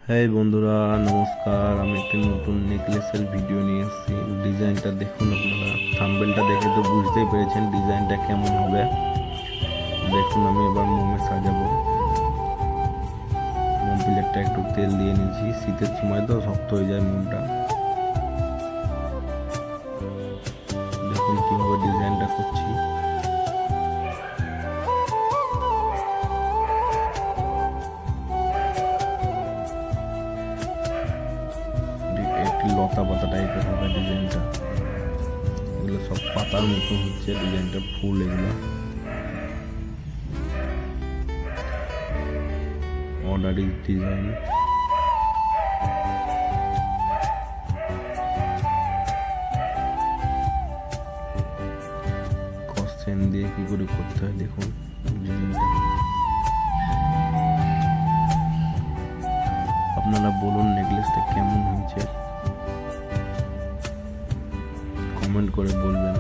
হ্যাঁ বন্ধুরা, নমস্কার। আমি একটি নতুন নেকলেসের ভিডিও নিয়ে এসেছি। ডিজাইনটা দেখুন, আপনারা থাম্বনেলটা দেখে তো বুঝতেই পেরেছেন ডিজাইনটা কেমন হবে। দেখুন, আমি এবার মোমে সাজাবো। মোম প্লেটটা একটু তেল দিয়ে নিয়েছি, শীতের সময় তো শক্ত হয়ে যায় মোমটা। দেখুন কিভাবে ডিজাইনটা করছি। একটি লতা পাতা টাইপের হবে ডিজাইনটা। এগুলো সব পাতার মতো হচ্ছে ডিজাইনটা, ফুল এগুলো অর্ডারি ডিজাইন। কসেন দিয়ে কি করে করতে হয় দেখুন ডিজাইনটা। আপনারা বলুন নেকলেসটা কেমন হয়েছে, কমেন্ট করে বলবেন।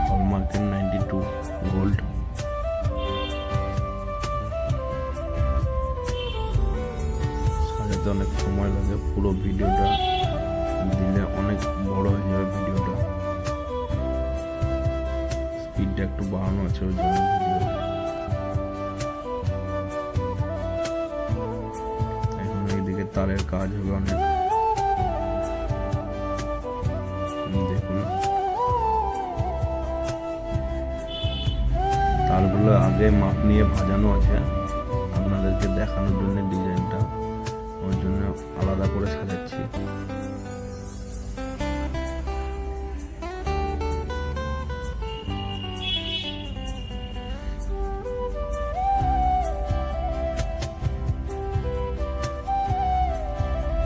হলমার্কের 92 গোল্ড। সাজাতে অনেক সময় লাগে, পুরো ভিডিওটা দিলে অনেক বড় হয়ে যাবে ভিডিওটা। স্পিডটা একটু বাড়ানো আছে ওই জন্য ভিডিও। এখন এইদিকে তারের কাজ হবে অনেক। দেখুন তারগুলো আগে মাপ নিয়ে ভাজানো আছে, আপনাদেরকে দেখানোর জন্য ডিজাইনটা, ওই জন্য আলাদা করে সাজাচ্ছি।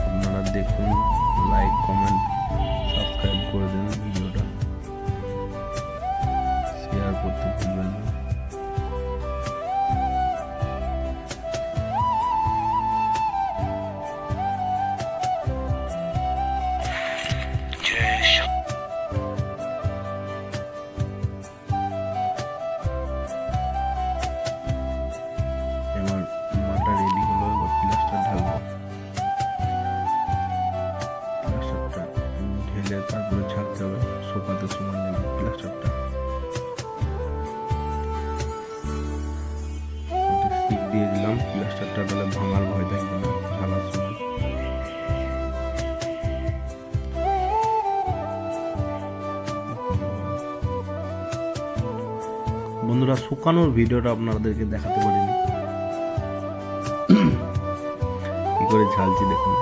আপনারা দেখুন, লাইক কমেন্ট সাবস্ক্রাইব করে দেন, ভিডিওটা শেয়ার করতে ভুলবেন না। এবার মাটা রেডি হলো, এবার প্লাস্টার ঢালবো। প্লাস্টারটা ঢেলে তারপরে ছাড়তে হবে, শুকাতে সময় নেবে প্লাস্টারটা। স্টিক দিয়ে দিলাম, প্লাস্টারটা তাহলে ভাঙার ভয় থাকবে না ঢালার সময়। বন্ধুরা, শুকানোর ভিডিওটা আপনাদেরকে দেখাতে পারিনি, কি করে ঝালছি দেখুন।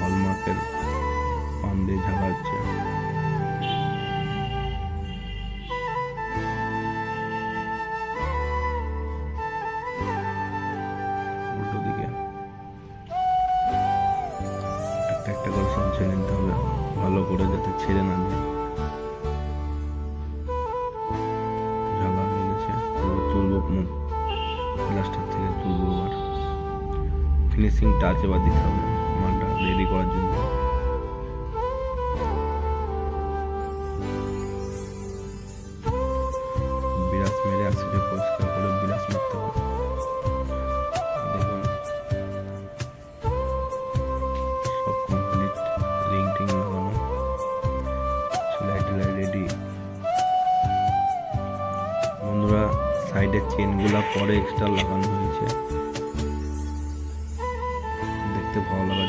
হলমার্কের পান দিয়ে ঝালা হচ্ছে। উল্টো দিকে একটা একটা করে সব ছেড়ে নিতে হবে ভালো করে, যাতে ছেড়ে না যায়। ঝালা হয়ে গেছে, এবার তুলবো প্লাস্টার থেকে, তুলবো। আবার ফিনিশিং টাচ এবার দিতে হবে মালটা রেডি করার জন্য। বিরাস মেরে আসলে পরিষ্কার করে বিরাস মারতে হবে। দেখুন সব কমপ্লিট, রিং টিং লাগানো, সেলাই টেলাই রেডি। বন্ধুরা, সাইডের চেনগুলা পরে এক্সট্রা লাগানো হয়েছে, দেখতে ভালো লাগার